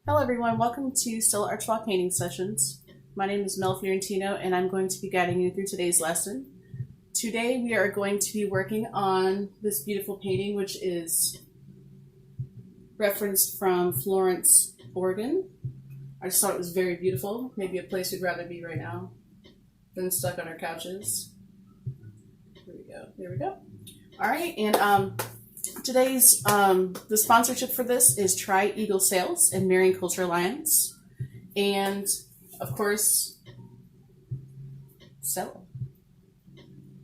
Hello everyone, welcome to Stella Artois Painting Sessions. My name is Mel Fiorentino and I'm going to be guiding you through today's lesson. Today we are going to be working on this beautiful painting which is referenced from Florence, Oregon. I just thought it was very beautiful, maybe a place we'd rather be right now than stuck on our couches. There we go. Alright, and today's the sponsorship for this is TriEagle Sales and Marion Cultural Alliance, and of course Stella.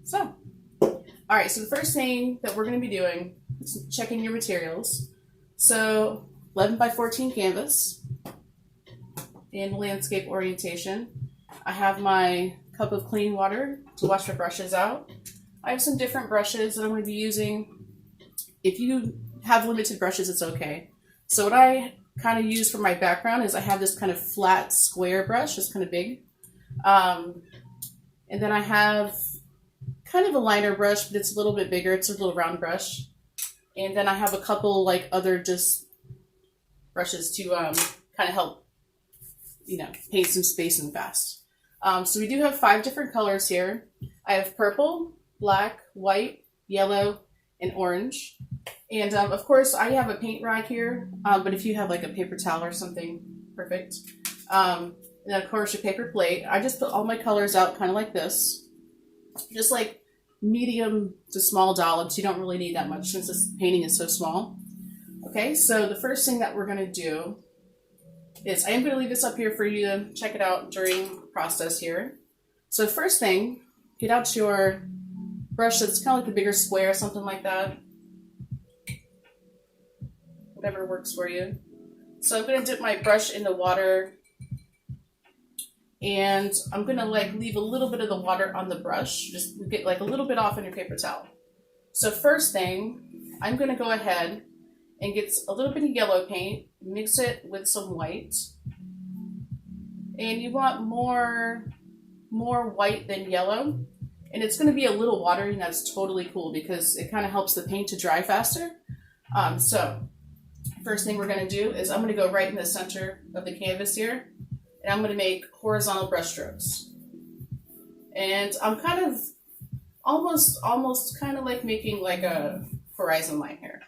So, all right. So the first thing that we're going to be doing is checking your materials. So 11 by 14 canvas in landscape orientation. I have my cup of clean water to wash my brushes out. I have some different brushes that I'm going to be using. If you have limited brushes, it's okay. So what I kind of use for my background is I have this kind of flat square brush, it's kind of big. And then I have kind of a liner brush, but it's a little bit bigger. It's a little round brush. And then I have a couple like other just brushes to kind of help, paint some spacing fast. So we do have 5 different colors here. I have purple, black, white, yellow, and orange. And of course I have a paint rag here, but if you have like a paper towel or something, perfect. And then of course your paper plate. I just put all my colors out kind of like this, just like medium to small dollops. You don't really need that much since this painting is so small. Okay, so the first thing that we're going to do is I am going to leave this up here for you to check it out during the process here. So first thing, get out your brush that's kind of like a bigger square, something like that. Whatever works for you. So I'm going to dip my brush in the water, and I'm going to like leave a little bit of the water on the brush. Just get like a little bit off on your paper towel. So first thing, I'm going to go ahead and get a little bit of yellow paint, mix it with some white. And you want more white than yellow. And it's going to be a little watery, and that's totally cool because it kind of helps the paint to dry faster. So first thing we're going to do is I'm going to go right in the center of the canvas here, and I'm going to make horizontal brush strokes. And I'm kind of almost kind of like making like a horizon line here.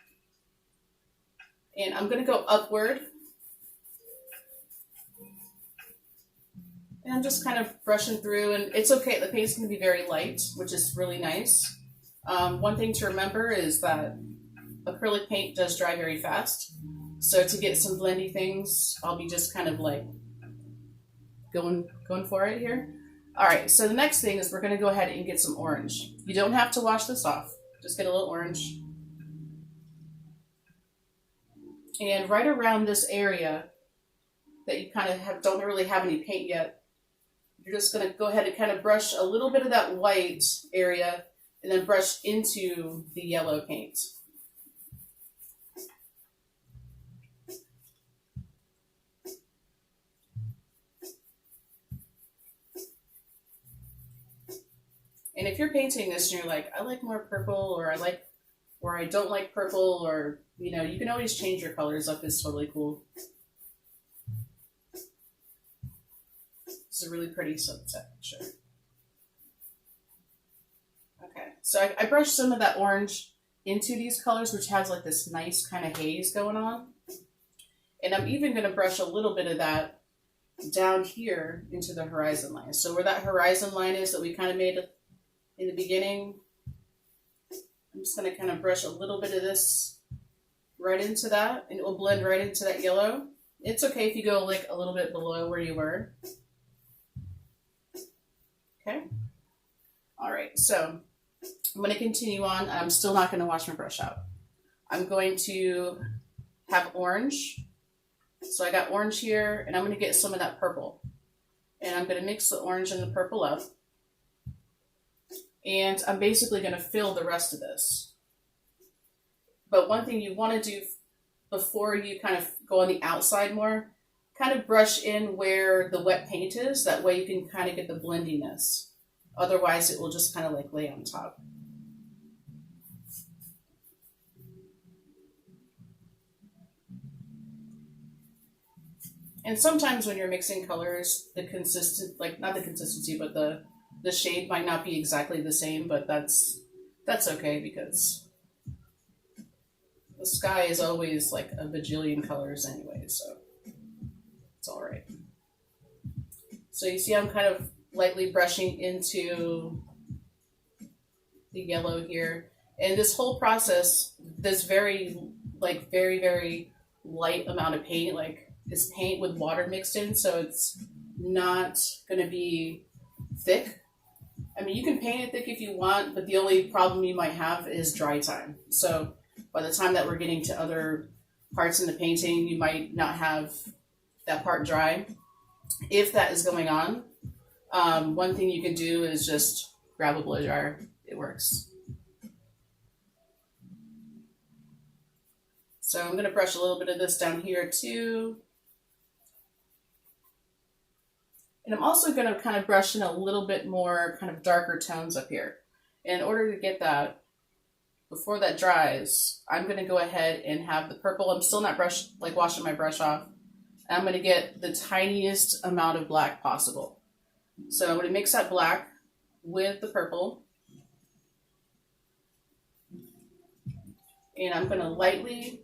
And I'm going to go upward. And I'm just kind of brushing through, and it's okay. The paint's going to be very light, which is really nice. One thing to remember is that acrylic paint does dry very fast. So to get some blendy things, I'll be just kind of like going for it here. All right, so the next thing is we're going to go ahead and get some orange. You don't have to wash this off. Just get a little orange. And right around this area that you kind of don't really have any paint yet, you're just going to go ahead and kind of brush a little bit of that white area and then brush into the yellow paint. And if you're painting this and you're like, I like more purple, or I don't like purple, or, you can always change your colors up. It's totally cool. It's a really pretty sunset picture. Okay, so I brushed some of that orange into these colors, which has like this nice kind of haze going on. And I'm even going to brush a little bit of that down here into the horizon line. So where that horizon line is that we kind of made in the beginning, I'm just going to kind of brush a little bit of this right into that, and it will blend right into that yellow. It's okay if you go like a little bit below where you were. Okay. All right, so I'm going to continue on. I'm still not going to wash my brush out. I'm going to have orange. So I got orange here, and I'm going to get some of that purple. And I'm going to mix the orange and the purple up. And I'm basically going to fill the rest of this. But one thing you want to do before you kind of go on the outside more, kind of brush in where the wet paint is. That way you can kind of get the blendiness. Otherwise, it will just kind of like lay on top. And sometimes when you're mixing colors, the consistent, like not the consistency, but the shade might not be exactly the same, but that's okay because the sky is always like a bajillion colors anyway, so it's all right. So you see I'm kind of lightly brushing into the yellow here. And this whole process, this very light amount of paint, like is paint with water mixed in, so it's not going to be thick. I mean, you can paint it thick if you want, but the only problem you might have is dry time. So by the time that we're getting to other parts in the painting, you might not have that part dry. If that is going on, one thing you can do is just grab a blow dryer. It works. So I'm going to brush a little bit of this down here too. And I'm also going to kind of brush in a little bit more kind of darker tones up here. In order to get that, before that dries, I'm going to go ahead and have the purple. I'm still not washing my brush off. I'm going to get the tiniest amount of black possible. So I'm going to mix that black with the purple. And I'm going to lightly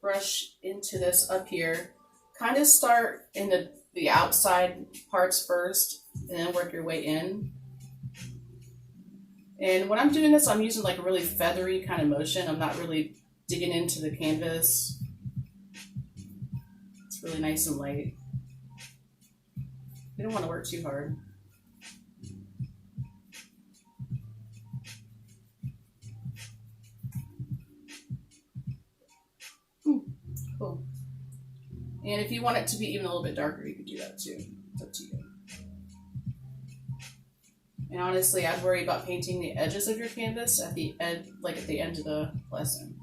brush into this up here. Kind of start in the outside parts first, and then work your way in. And when I'm doing this, I'm using like a really feathery kind of motion. I'm not really digging into the canvas. It's really nice and light. You don't want to work too hard. Cool. And if you want it to be even a little bit darker, you can do that too. It's up to you. And honestly, I'd worry about painting the edges of your canvas at the end, like at the end of the lesson.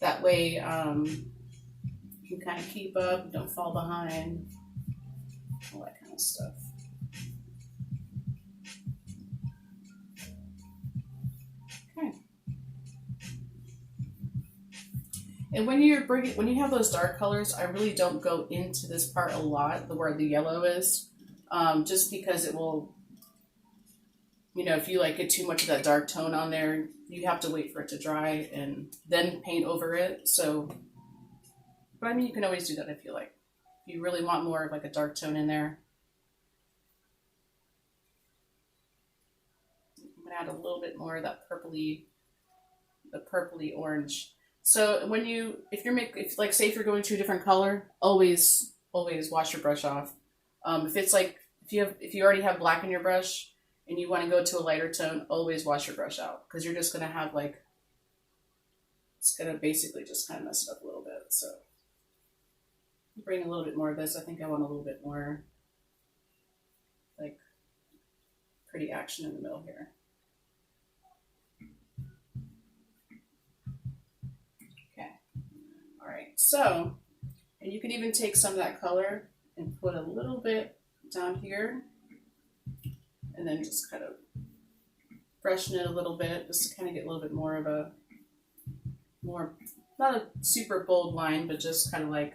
That way, you can kind of keep up, don't fall behind, all that kind of stuff. Okay. And when you have those dark colors, I really don't go into this part a lot, where the yellow is, just because it will. If you like get too much of that dark tone on there, you have to wait for it to dry and then paint over it. So, but I mean, you can always do that if you like. If you really want more of like a dark tone in there. I'm gonna add a little bit more of that purpley orange. So if say if you're going to a different color, always wash your brush off. If you already have black in your brush, and you want to go to a lighter tone, always wash your brush out, because you're just going to have it's going to basically just kind of mess it up a little bit. So bring a little bit more of this. I think I want a little bit more pretty action in the middle here. Okay. All right. So, and you can even take some of that color and put a little bit down here. And then just kind of brushing it a little bit, just to kind of get a little bit more of not a super bold line, but just kind of like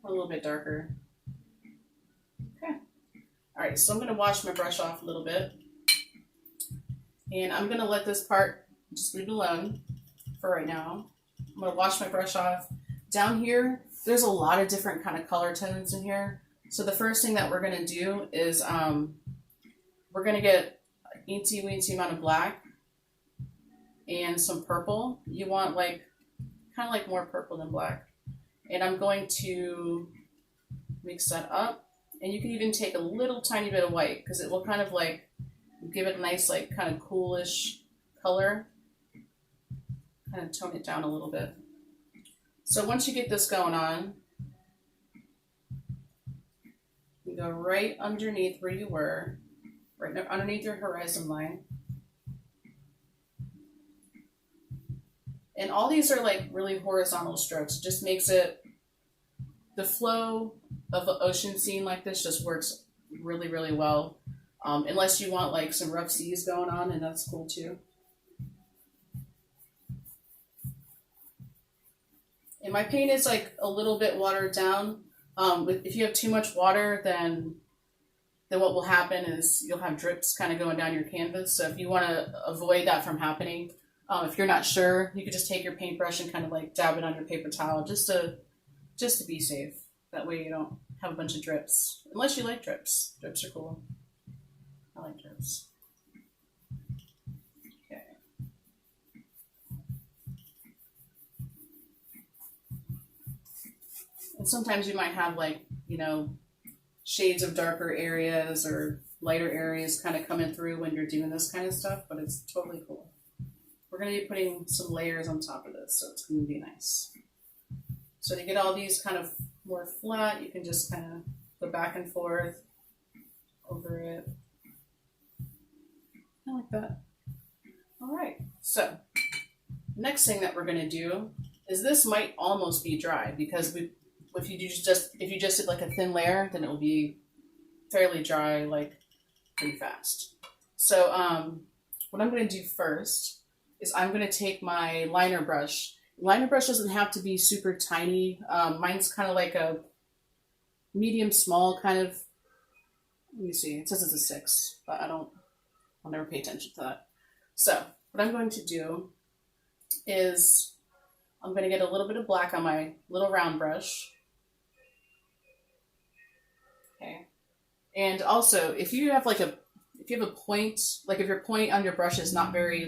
a little bit darker. Okay. All right, so I'm going to wash my brush off a little bit. And I'm going to let this part just leave it alone for right now. I'm going to wash my brush off. Down here, there's a lot of different kind of color tones in here. So the first thing that we're going to do is we're going to get an eensy weensy amount of black and some purple. You want kind of more purple than black. And I'm going to mix that up. And you can even take a little tiny bit of white, because it will kind of give it a nice kind of coolish color. Kind of tone it down a little bit. So once you get this going on, you go right underneath where you were. Right underneath your horizon line. And all these are really horizontal strokes. It just makes the flow of the ocean scene like this just works really, really well. Unless you want some rough seas going on, and that's cool too. And my paint is like a little bit watered down. If you have too much water, then what will happen is you'll have drips kind of going down your canvas. So if you want to avoid that from happening, if you're not sure, you could just take your paintbrush and kind of like dab it on your paper towel just to be safe. That way you don't have a bunch of drips. Unless you like drips. Drips are cool. I like drips. Okay. And sometimes you might have like, shades of darker areas or lighter areas kind of coming through when you're doing this kind of stuff, but it's totally cool. We're going to be putting some layers on top of this, so it's going to be nice. So to get all these kind of more flat, you can just kind of go back and forth over it. I like that. All right, so next thing that we're going to do is this might almost be dry because if you just did like a thin layer, then it will be fairly dry, like pretty fast. So what I'm going to do first is I'm going to take my liner brush. Liner brush doesn't have to be super tiny. Mine's kind of like a medium small kind of. Let me see. It says it's a 6, but I'll never pay attention to that. So what I'm going to do is I'm going to get a little bit of black on my little round brush. Okay. And also, if you have a point, like if your point on your brush is not very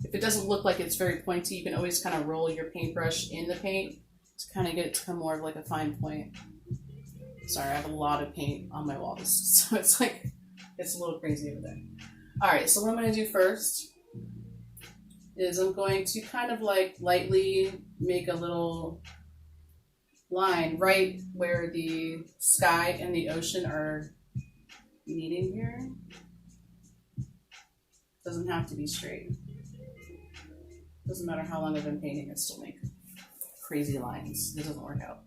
if it doesn't look like it's very pointy, you can always kind of roll your paintbrush in the paint to kind of get it to come more of like a fine point. Sorry, I have a lot of paint on my walls, so it's a little crazy over there. All right, so what I'm going to do first is I'm going to kind of like lightly make a little line right where the sky and the ocean are meeting here. Doesn't have to be straight. Doesn't matter how long I've been painting, it still make crazy lines. It doesn't work out.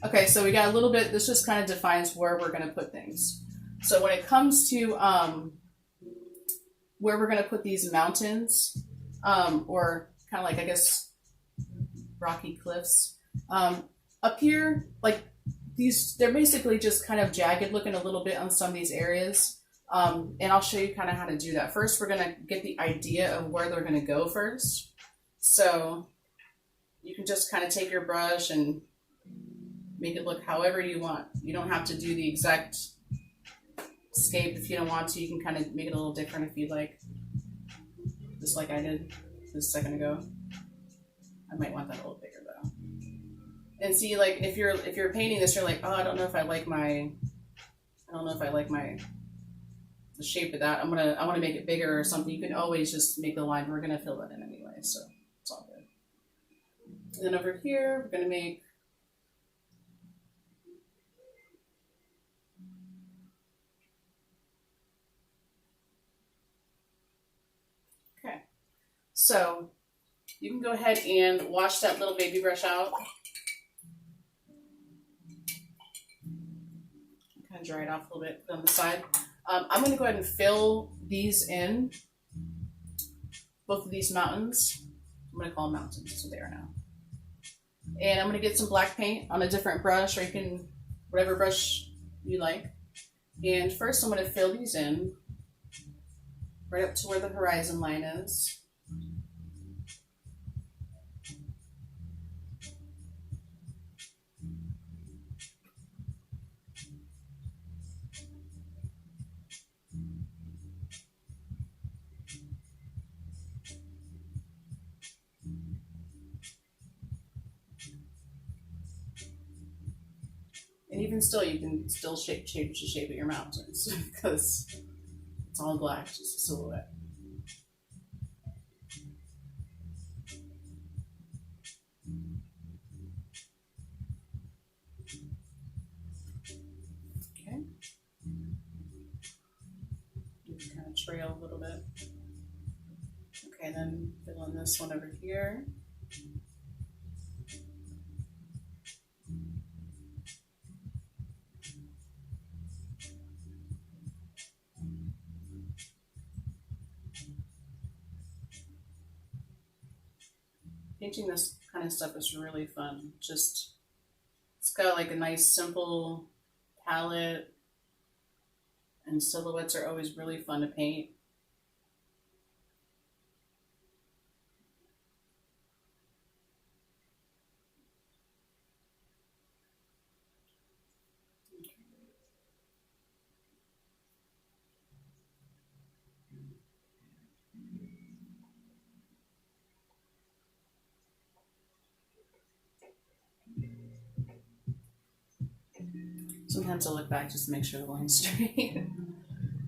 Okay, so we got a little bit, this just kind of defines where we're going to put things. So when it comes to where we're going to put these mountains, or kind of like, I guess, rocky cliffs, up here, like they're basically just kind of jagged looking a little bit on some of these areas. And I'll show you kind of how to do that. First, we're going to get the idea of where they're going to go first. So you can just kind of take your brush and make it look however you want. You don't have to do the exact scape if you don't want to. You can kind of make it a little different if you'd like. Just like I did just a second ago. I might want that a little bigger though. And see, like if you're painting this, you're like, oh, I don't know if I like the shape of that. I want to make it bigger or something. You can always just make the line. We're gonna fill that in anyway, so it's all good. And then over here, we're gonna make so you can go ahead and wash that little baby brush out. Kind of dry it off a little bit on the side. I'm going to go ahead and fill these in, both of these mountains. I'm going to call them mountains, that's what they are now. And I'm going to get some black paint on a different brush, or you can, whatever brush you like. And first I'm going to fill these in right up to where the horizon line is. And even still, you can still change the shape of your mountains because it's all black, just a silhouette. Okay. You can kind of trail a little bit. Okay, then fill in this one over here. You can Painting this kind of stuff is really fun. Just, it's got like a nice simple palette, and silhouettes are always really fun to paint. Sometimes I'll look back just to make sure the line's straight.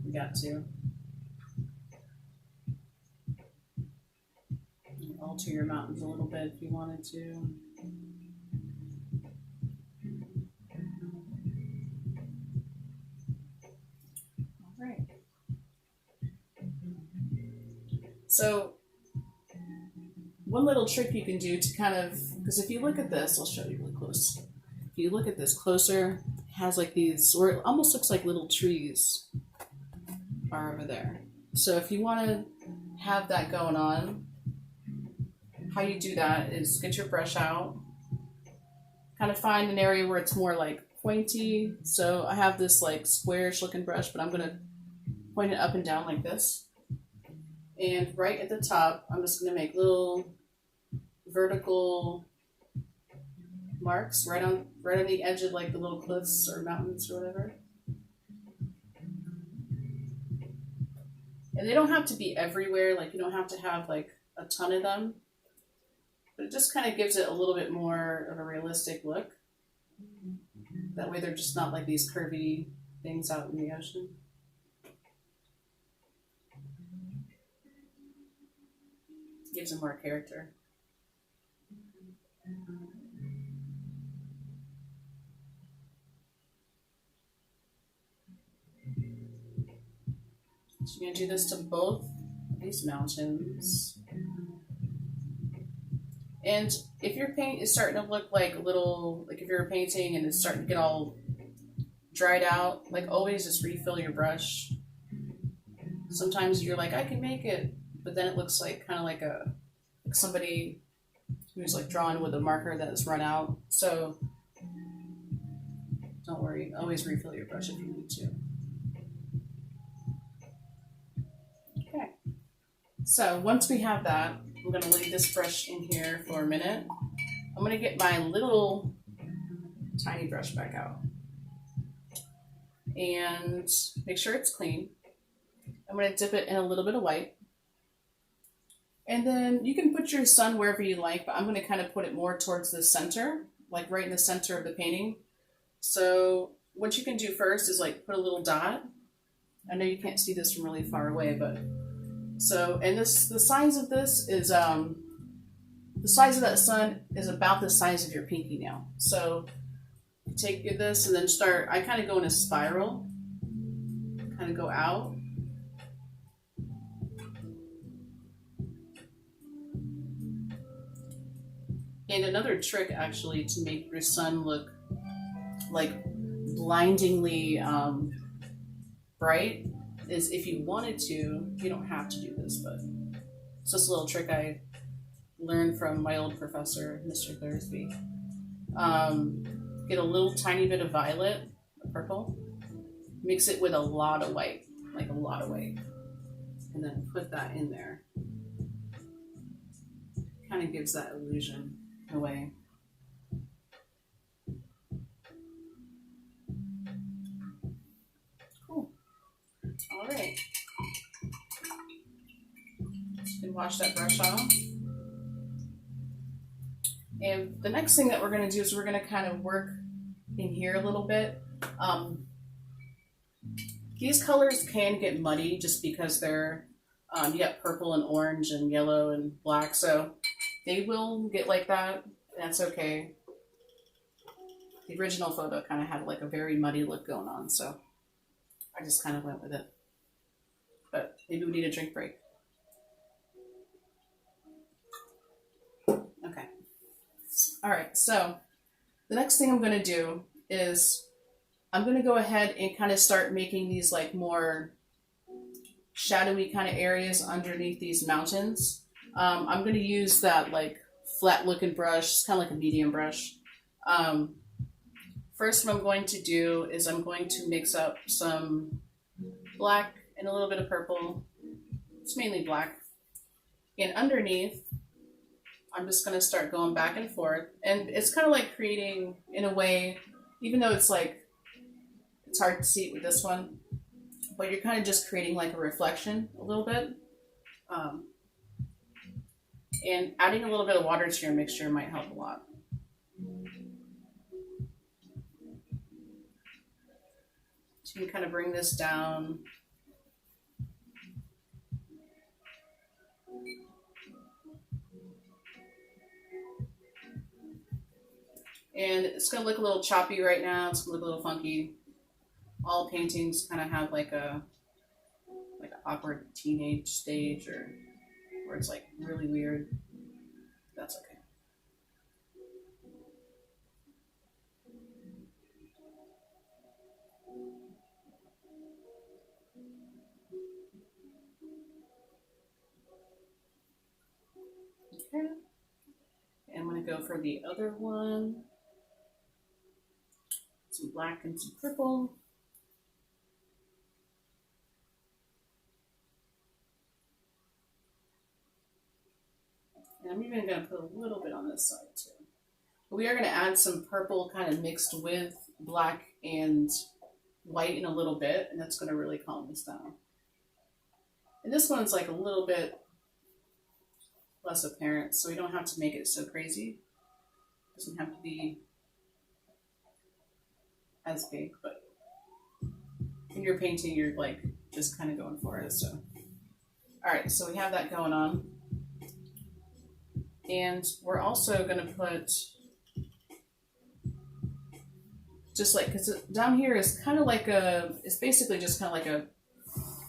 You got to. You alter your mountains a little bit if you wanted to. All right. So, one little trick you can do to kind of, because if you look at this, I'll show you really close. If you look at this closer, it has like these, or it almost looks like little trees are over there. So if you want to have that going on, how you do that is get your brush out, kind of find an area where it's more like pointy. So I have this like squarish looking brush, but I'm going to point it up and down like this. And right at the top, I'm just going to make little vertical marks right on the edge of like the little cliffs or mountains or whatever. And they don't have to be everywhere, like you don't have to have like a ton of them, but it just kind of gives it a little bit more of a realistic look. That way they're just not like these curvy things out in the ocean. Gives them more character. So you're going to do this to both these mountains. And if your paint is starting to look like a little, like if you're painting and it's starting to get all dried out, like always just refill your brush. Sometimes you're like, I can make it, but then it looks like kind of like somebody who's like drawn with a marker that's run out. So don't worry, always refill your brush if you need to. Okay, so once we have that, I'm going to leave this brush in here for a minute. I'm going to get my little tiny brush back out and make sure it's clean. I'm going to dip it in a little bit of white. And then you can put your sun wherever you like, but I'm going to kind of put it more towards the center, like right in the center of the painting. So what you can do first is like put a little dot. I know you can't see this from really far away, but so, and the size of this is, the size of that sun is about the size of your pinky nail. So take this and then start, I kind of go in a spiral, kind of go out. And another trick actually to make your sun look like blindingly bright is if you wanted to, you don't have to do this, but it's just a little trick I learned from my old professor, Mr. Thursby. Get a little tiny bit of violet, purple, mix it with a lot of white, like a lot of white, and then put that in there. Kind of gives that illusion away. Cool. All right. So you can wash that brush off. And the next thing that we're going to do is we're going to kind of work in here a little bit. These colors can get muddy just because they're, you got purple and orange and yellow and black, so they will get like that. That's okay. The original photo kind of had like a very muddy look going on, so I just kind of went with it. But maybe we need a drink break. Okay. All right, so the next thing I'm going to do is I'm going to go ahead and kind of start making these like more shadowy kind of areas underneath these mountains. I'm going to use that like flat looking brush. It's kind of like a medium brush. First, what I'm going to do is I'm going to mix up some black and a little bit of purple. It's mainly black. And underneath, I'm just going to start going back and forth. And it's kind of like creating, in a way, even though it's like, it's hard to see it with this one, but you're kind of just creating like a reflection a little bit. And adding a little bit of water to your mixture might help a lot. So you can kind of bring this down. And it's going to look a little choppy right now. It's going to look a little funky. All paintings kind of have like an awkward teenage stage or where it's like really weird. That's okay. Okay. And I'm going to go for the other one. Some black and some purple. And I'm even going to put a little bit on this side too. But we are going to add some purple kind of mixed with black and white in a little bit, and that's going to really calm this down. And this one's like a little bit less apparent, so we don't have to make it so crazy. It doesn't have to be as big, but when you're painting, you're like just kind of going for it. So, all right, so we have that going on. And we're also going to put just like, because down here is kind of like it's basically just kind of like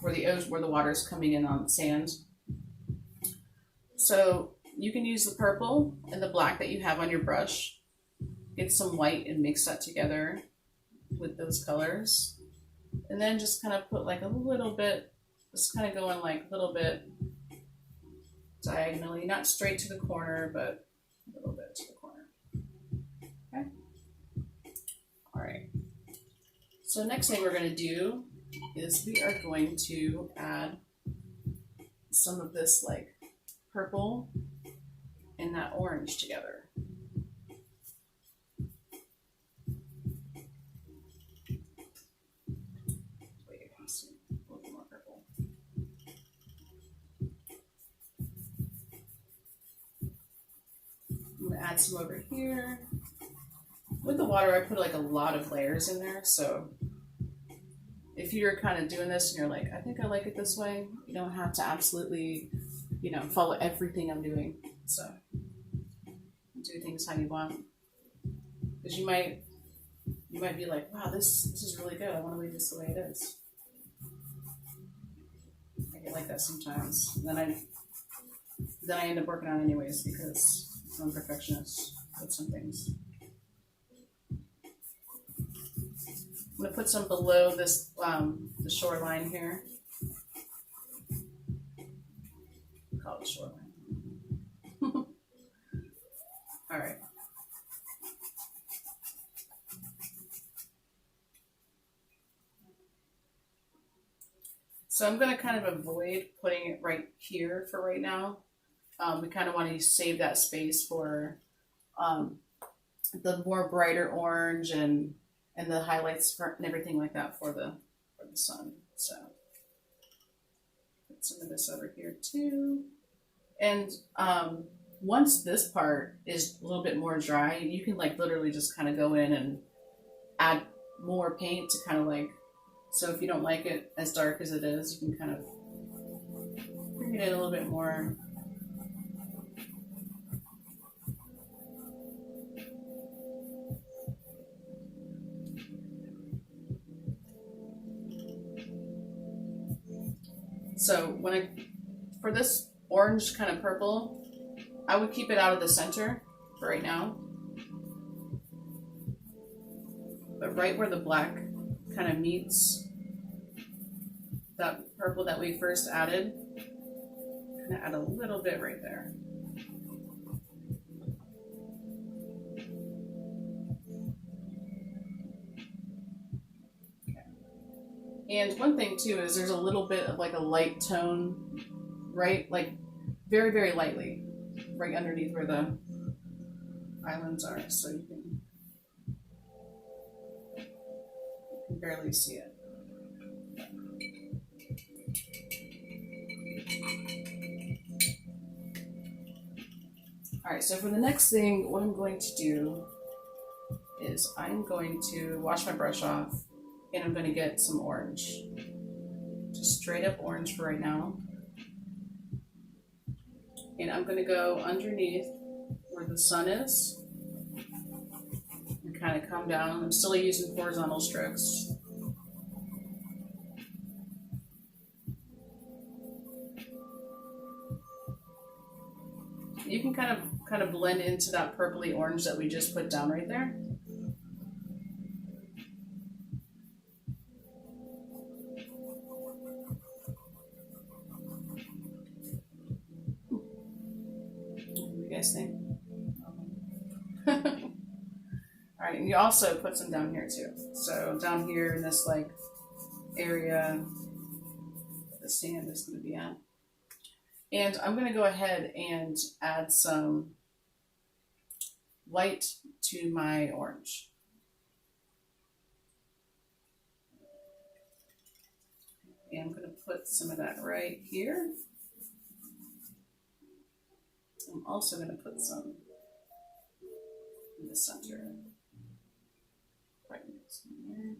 where the water's coming in on sand. So you can use the purple and the black that you have on your brush, get some white and mix that together with those colors. And then just kind of put like a little bit, just kind of going like a little bit diagonally, not straight to the corner, but a little bit to the corner. Okay. All right. So next thing we're going to do is we are going to add some of this like purple and that orange together. Wait, I can see a little bit more purple. I'm gonna add some over here. With the water, I put like a lot of layers in there, so if you're kind of doing this and you're like, I think I like it this way, you don't have to absolutely, follow everything I'm doing. So do things how you want, because you might be like, wow, this is really good. I want to leave this the way it is. I get like that sometimes. And then I end up working on it anyways because I'm a perfectionist with some things. I'm going to put some below this, the shoreline here. Call it shoreline. All right. So I'm going to kind of avoid putting it right here for right now. We kind of want to save that space for the more brighter orange and the highlights and everything like that for the sun. So put some of this over here too. And once this part is a little bit more dry, you can like literally just kind of go in and add more paint to kind of like, so if you don't like it as dark as it is, you can kind of bring it in a little bit more. So for this orange kind of purple, I would keep it out of the center for right now. But right where the black kind of meets that purple that we first added, I'm gonna add a little bit right there. And one thing too is there's a little bit of like a light tone, right? Like very, very lightly, right underneath where the islands are, so you can barely see it. All right, so for the next thing, what I'm going to do is I'm going to wash my brush off, and I'm going to get some orange. Just straight up orange for right now. And I'm going to go underneath where the sun is and kind of come down. I'm still using horizontal strokes. You can kind of blend into that purpley orange that we just put down right there. What do you guys think? All right, and you also put some down here too. So down here in this like area the sand is going to be at. And I'm going to go ahead and add some white to my orange. And I'm going to put some of that right here. I'm also going to put some in the center. Right here.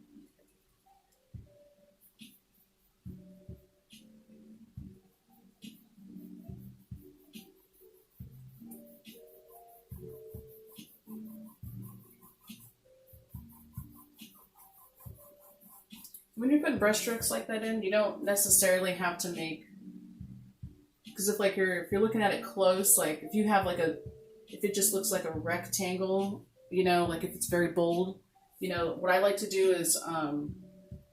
When you put brush strokes like that in, you don't necessarily have to make, because if you're looking at it close, like if you have if it just looks like a rectangle, like if it's very bold, what I like to do is I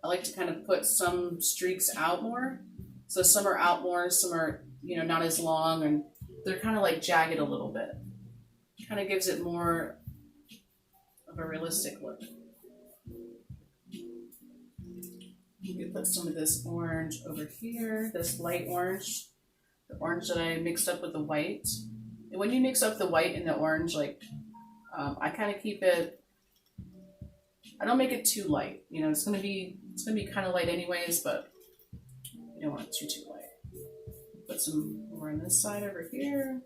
like to kind of put some streaks out more. So some are out more, some are not as long, and they're kind of like jagged a little bit. Kind of gives it more of a realistic look. You can put some of this orange over here, this light orange, the orange that I mixed up with the white. And when you mix up the white and the orange, I kind of keep it, I don't make it too light. It's gonna be kind of light anyways, but you don't want it too light. Put some over on this side over here.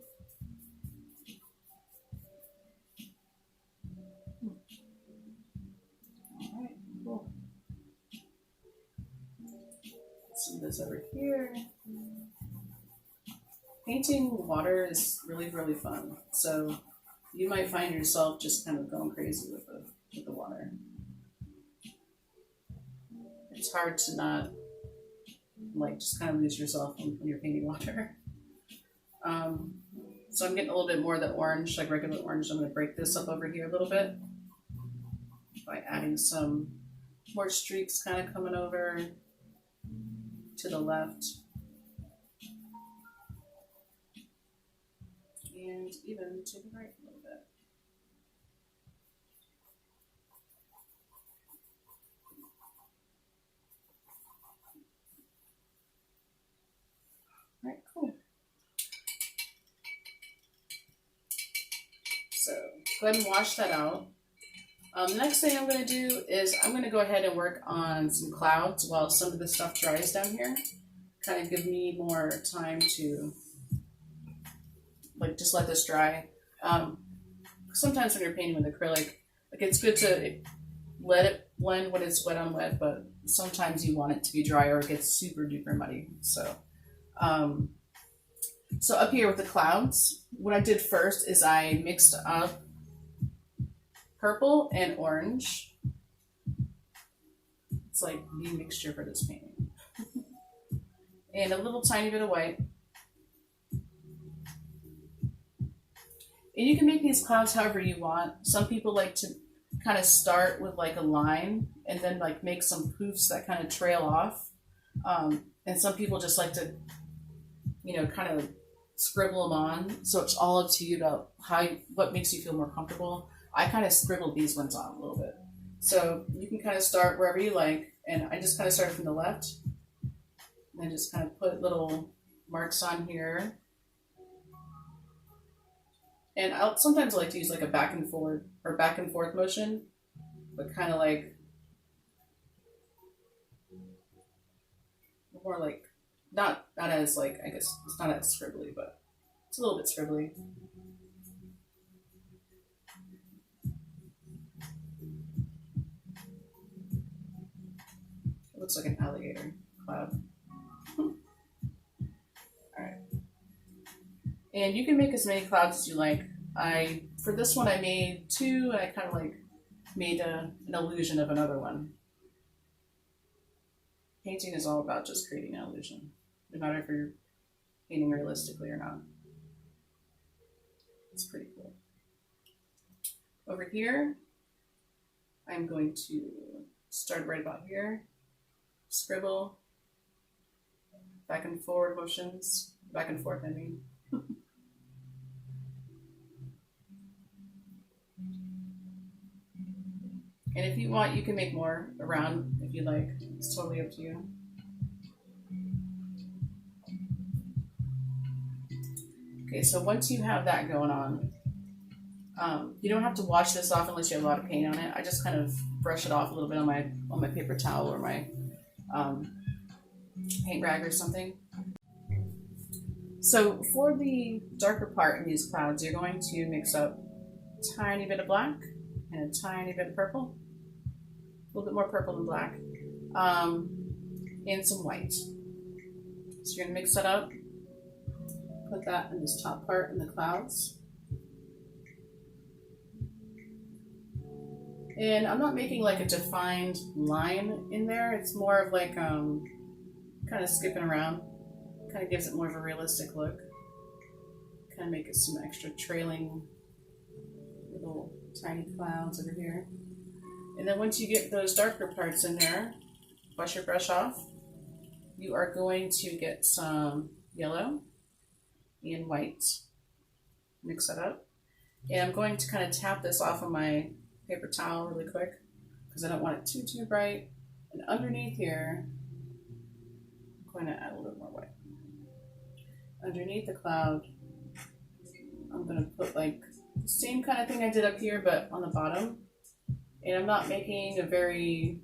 All right, cool. Some of this over here. Painting water is really, really fun. So you might find yourself just kind of going crazy with the water. It's hard to not just kind of lose yourself when you're painting water. So I'm getting a little bit more of the orange, like regular orange. I'm going to break this up over here a little bit by adding some more streaks kind of coming over to the left. And even to the right a little bit. All right, cool. So go ahead and wash that out. The next thing I'm going to do is I'm going to go ahead and work on some clouds while some of the stuff dries down here. Kind of give me more time to just let this dry. Sometimes when you're painting with acrylic, it's good to let it blend when it's wet on wet, but sometimes you want it to be dry or it gets super duper muddy. So up here with the clouds, what I did first is I mixed up purple and orange. It's like the mixture for this painting. And a little tiny bit of white. And you can make these clouds however you want. Some people like to kind of start with a line and then make some poofs that kind of trail off. And some people just like to, kind of scribble them on. So it's all up to you about what makes you feel more comfortable. I kind of scribbled these ones on a little bit. So you can kind of start wherever you like And I just kind of started from the left. And I just kind of put little marks on here. And I'll sometimes like to use like a back and forth motion, but kind of like more like not as like, I guess it's not as scribbly, but it's a little bit scribbly. It looks like an alligator cloud. All right. And you can make as many clouds as you like. For this one I made 2, and I kind of like made an illusion of another one. Painting is all about just creating an illusion, no matter if you're painting realistically or not. It's pretty cool. Over here, I'm going to start right about here. Scribble. Back and forward motions. Back and forth, I mean. And if you want, you can make more around if you like. It's totally up to you. Okay, so once you have that going on, you don't have to wash this off unless you have a lot of paint on it. I just kind of brush it off a little bit on my paper towel or my paint rag or something. So for the darker part in these clouds, you're going to mix up a tiny bit of black and a tiny bit of purple, a little bit more purple than black, and some white. So you're going to mix that up, put that in this top part in the clouds. And I'm not making like a defined line in there. It's more of like kind of skipping around. Kind of gives it more of a realistic look. Kind of make it some extra trailing little tiny clouds over here. And then once you get those darker parts in there, wash your brush off. You are going to get some yellow and white. Mix that up. And I'm going to kind of tap this off of my paper towel really quick because I don't want it too bright. And underneath here, I'm going to add a little bit more white. Underneath the cloud, I'm going to put like the same kind of thing I did up here, but on the bottom. And I'm not making a very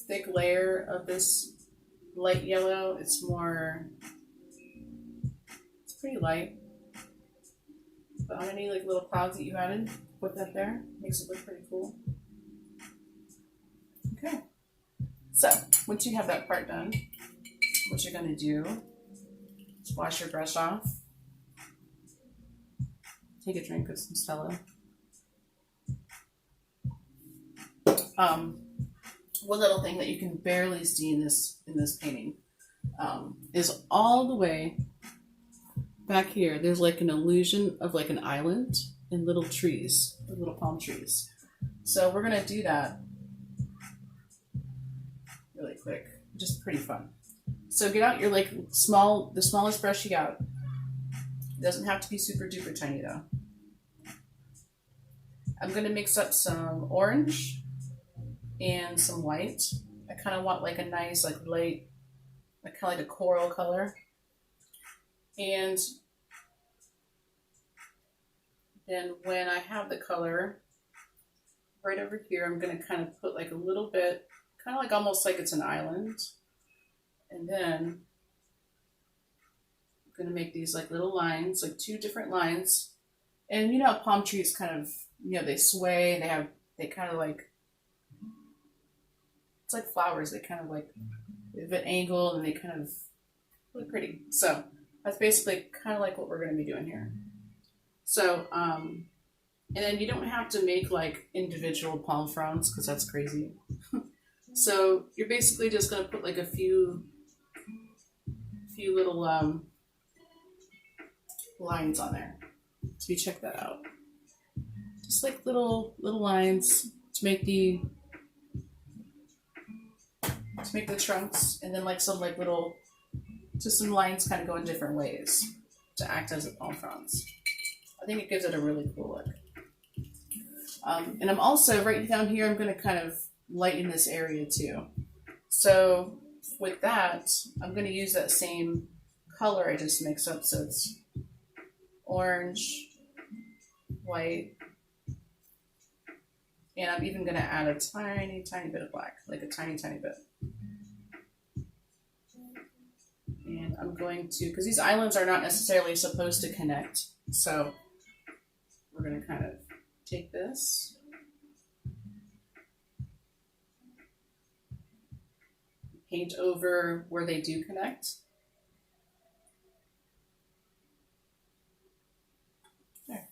thick layer of this light yellow. It's pretty light. But on any like little clouds that you added, put that there. Makes it look pretty cool. Okay. So once you have that part done, what you're going to do is wash your brush off. Take a drink of some Stella. One little thing that you can barely see in this painting is all the way back here. There's like an illusion of like an island and little trees, little palm trees. So we're gonna do that really quick. Just pretty fun. So get out your like the smallest brush you got. It doesn't have to be super duper tiny though. I'm gonna mix up some orange and some white. I kind of want like a nice like light, like kind of like a coral color. And then when I have the color right over here, I'm going to kind of put like a little bit, kind of like almost like it's an island. And then I'm going to make these like little lines, like 2 different lines. And you know how palm trees kind of, they sway, they kind of like, it's like flowers. They kind of like, they have an angle and they kind of look pretty. So that's basically kind of like what we're going to be doing here. So, and then you don't have to make like individual palm fronds because that's crazy. So you're basically just going to put like a few little lines on there. So you check that out. Just like little lines to make the trunks, and then like some like little, just some lines kind of go in different ways to act as a palm fronds. I think it gives it a really cool look. And I'm also, right down here, I'm going to kind of lighten this area too. So with that, I'm going to use that same color I just mixed up. So it's orange, white, and I'm even going to add a tiny, tiny bit of black, like a tiny, tiny bit. And I'm going to, because these islands are not necessarily supposed to connect, so we're going to kind of take this, paint over where they do connect. There.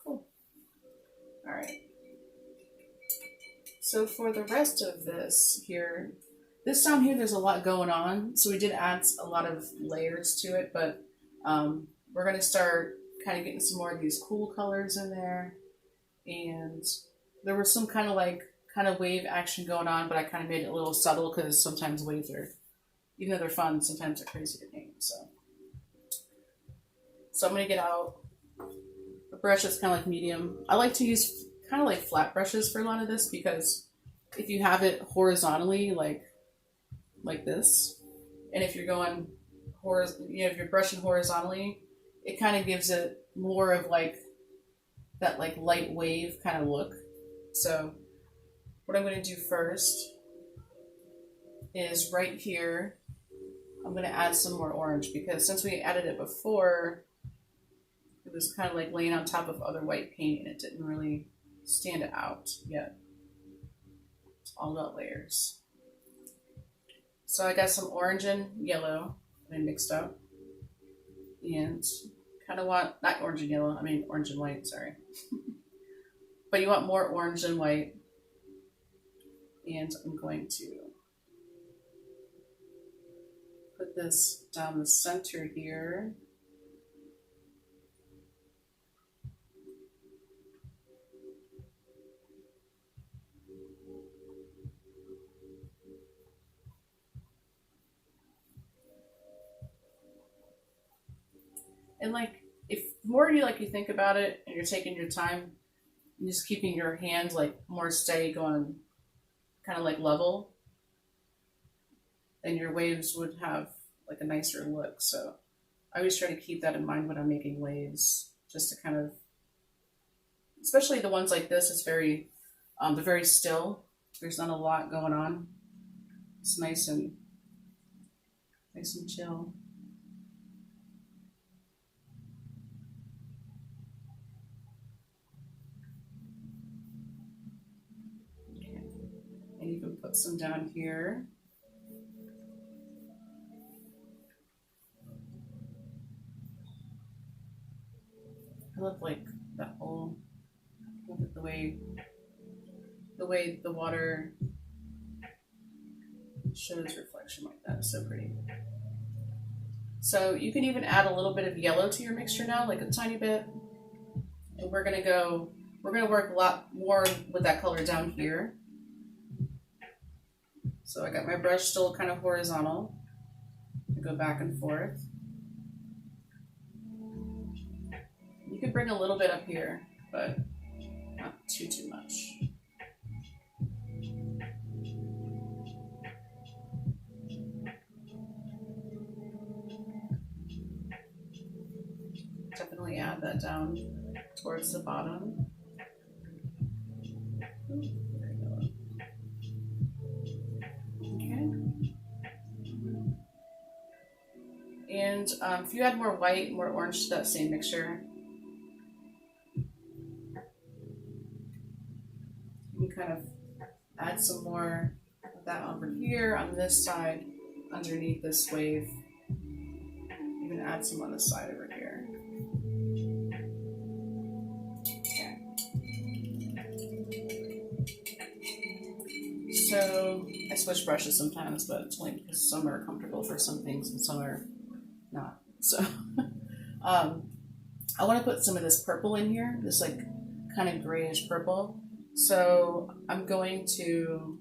Cool. All right. So for the rest of this here, this down here, there's a lot going on. So we did add a lot of layers to it, but we're going to start kind of getting some more of these cool colors in there. And there was some kind of wave action going on, but I kind of made it a little subtle because sometimes waves are, even though they're fun, sometimes they're crazy to paint. So I'm going to get out a brush that's kind of like medium. I like to use kind of like flat brushes for a lot of this, because if you have it horizontally, like this, and if you're going if you're brushing horizontally, it kind of gives it more of like that like light wave kind of look. So what I'm going to do first is right here, I'm going to add some more orange, because since we added it before, it was kind of like laying on top of other white paint and it didn't really stand out yet. It's all about layers. So I got some orange and yellow that I mixed up, and kind of want, not orange and yellow, I mean orange and white, sorry. But you want more orange than white. And I'm going to put this down the center here. And like, if the more you think about it and you're taking your time and just keeping your hands like more steady, going kind of like level, then your waves would have like a nicer look. So I always try to keep that in mind when I'm making waves, just to kind of, especially the ones like this, it's very, they're very still. There's not a lot going on. It's nice and chill. Okay. And you can put some down here. I love like that whole, look at the way the water shows reflection like that. It's so pretty. So you can even add a little bit of yellow to your mixture now, like a tiny bit. And we're gonna work a lot more with that color down here. So I got my brush still kind of horizontal. I go back and forth. You could bring a little bit up here, but not too much. Definitely add that down towards the bottom. Okay. And if you add more white, more orange to that same mixture, you can kind of add some more of that over here on this side, underneath this wave. You can add some on the side over here. Okay. So I switch brushes sometimes, but it's only because some are comfortable for some things and some are not. So I want to put some of this purple in here, this like kind of grayish purple. So I'm going to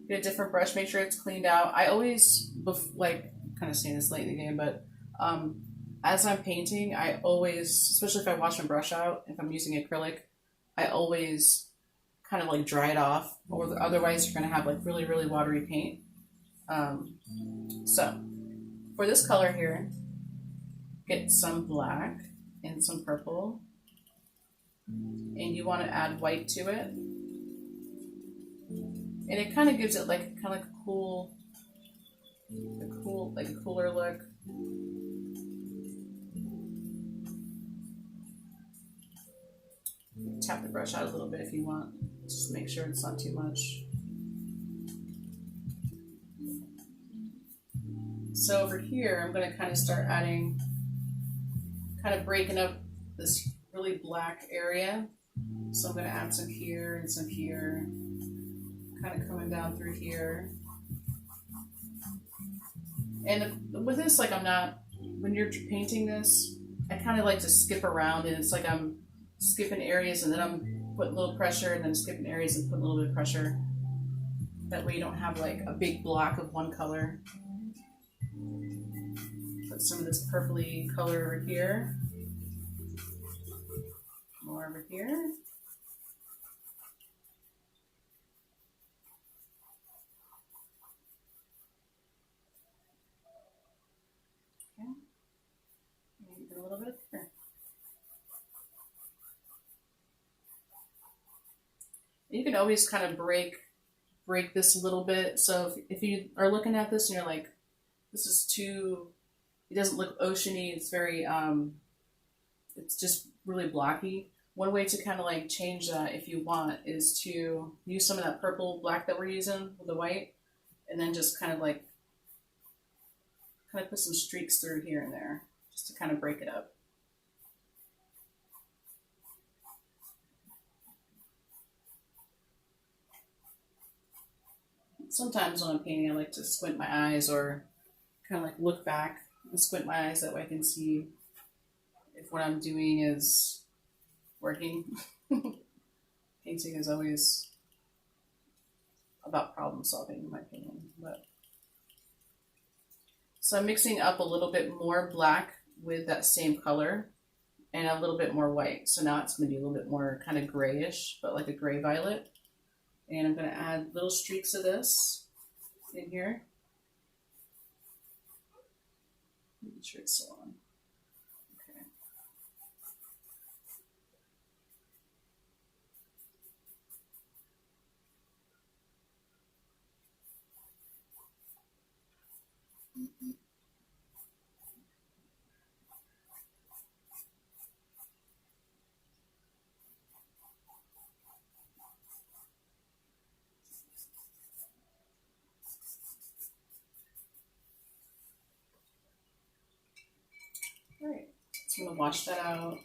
get a different brush, make sure it's cleaned out. I always, like, kind of saying this late in the game, but as I'm painting, I always, especially if I wash my brush out, if I'm using acrylic, I always kind of like dry it off, or otherwise you're going to have like really, really watery paint. So for this color here, get some black and some purple, and you want to add white to it, and it kind of gives it like kind of like a cool, like a cooler look. Tap the brush out a little bit if you want. Just make sure it's not too much. So over here, I'm going to kind of start adding, kind of breaking up this really black area. So I'm going to add some here and some here, kind of coming down through here. And with this, like I'm not, when you're painting this, I kind of like to skip around, and it's like I'm skipping areas and then I'm putting a little pressure and then skipping areas and putting a little bit of pressure. That way you don't have like a big block of one color. Put some of this purpley color over here. More over here. Okay. Maybe a little bit here. You can always kind of break this a little bit. So if you are looking at this and you're like, this is too, it doesn't look oceany, it's very, it's just really blocky. One way to kind of like change that, if you want, is to use some of that purple black that we're using with the white, and then just kind of put some streaks through here and there, just to kind of break it up. Sometimes when I'm painting, I like to squint my eyes or kind of like look back and squint my eyes, that way I can see if what I'm doing is working. Painting is always about problem solving, in my opinion. So I'm mixing up a little bit more black with that same color and a little bit more white. So now it's going to be a little bit more kind of grayish, but like a gray violet. And I'm going to add little streaks of this in here. Make sure it's still on. Okay. All right, so I'm going to wash that out.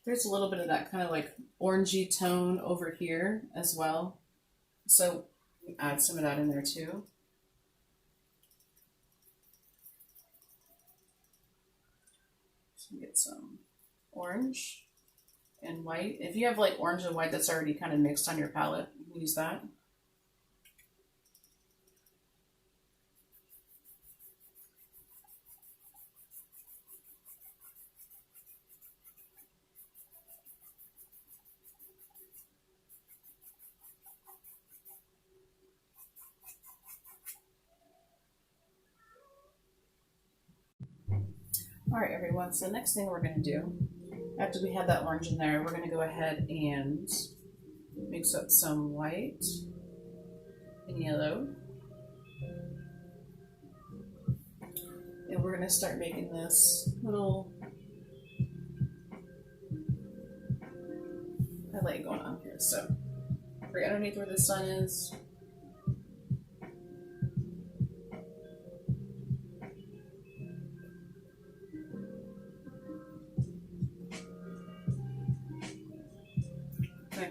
There's a little bit of that kind of like orangey tone over here as well. So add some of that in there too. So get some orange and white. If you have like orange and white that's already kind of mixed on your palette, you can use that. All right, everyone, so the next thing we're going to do, after we have that orange in there, we're going to go ahead and mix up some white and yellow. And we're going to start making this little highlight going on here. So right underneath where the sun is,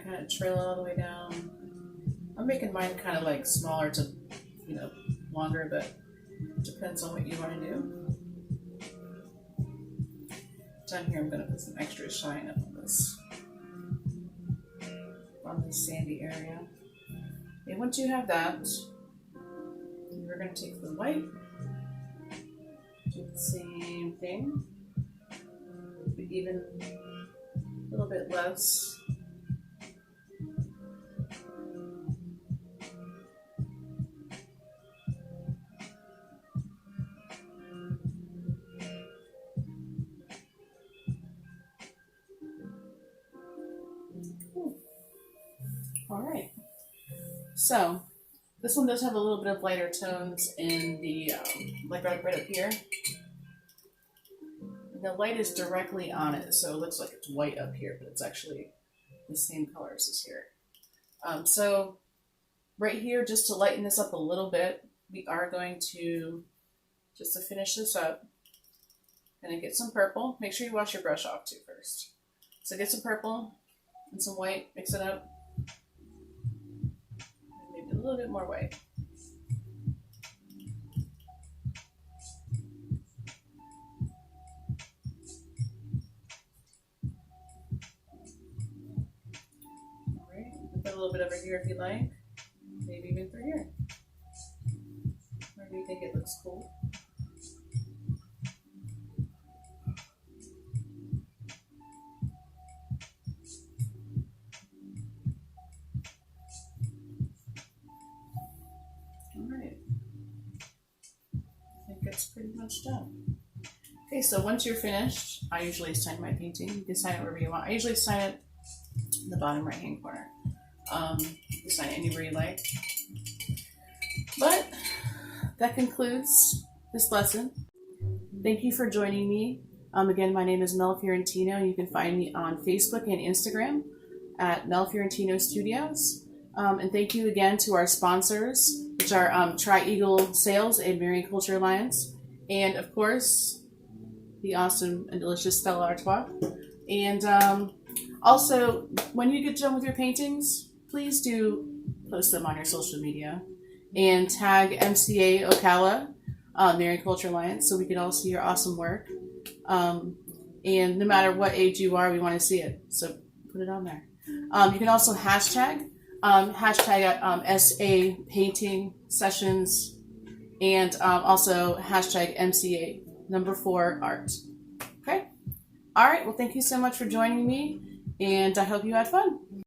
kind of trail all the way down. I'm making mine kind of like smaller to, longer, but it depends on what you want to do. Down here, I'm going to put some extra shine up on this sandy area. And once you have that, we're going to take the white, do the same thing, but even a little bit less. All right, so this one does have a little bit of lighter tones in the, like right up here. The light is directly on it, so it looks like it's white up here, but it's actually the same colors as here. So right here, just to lighten this up a little bit, we are going to, just to finish this up, and get some purple. Make sure you wash your brush off too first. So get some purple and some white, mix it up. Maybe a little bit more white. Put a little bit over here if you like, maybe even through here, wherever you think it looks cool. All right, I think that's pretty much done. Okay, so once you're finished, I usually sign my painting. You can sign it wherever you want. I usually sign it in the bottom right hand corner. You can sign it anywhere you like. But that concludes this lesson. Thank you for joining me. Again, my name is Mel Fiorentino. You can find me on Facebook and Instagram at Mel Fiorentino Studios. And thank you again to our sponsors, which are TriEagle Sales and Marion Cultural Alliance. And of course, the awesome and delicious Stella Artois. And also, when you get done with your paintings, please do post them on your social media and tag MCA Ocala, Marion Cultural Alliance, so we can all see your awesome work. And no matter what age you are, we want to see it. So put it on there. You can also hashtag SA Painting Sessions, and also hashtag MCA #4 Art. Okay? All right. Well, thank you so much for joining me, and I hope you had fun.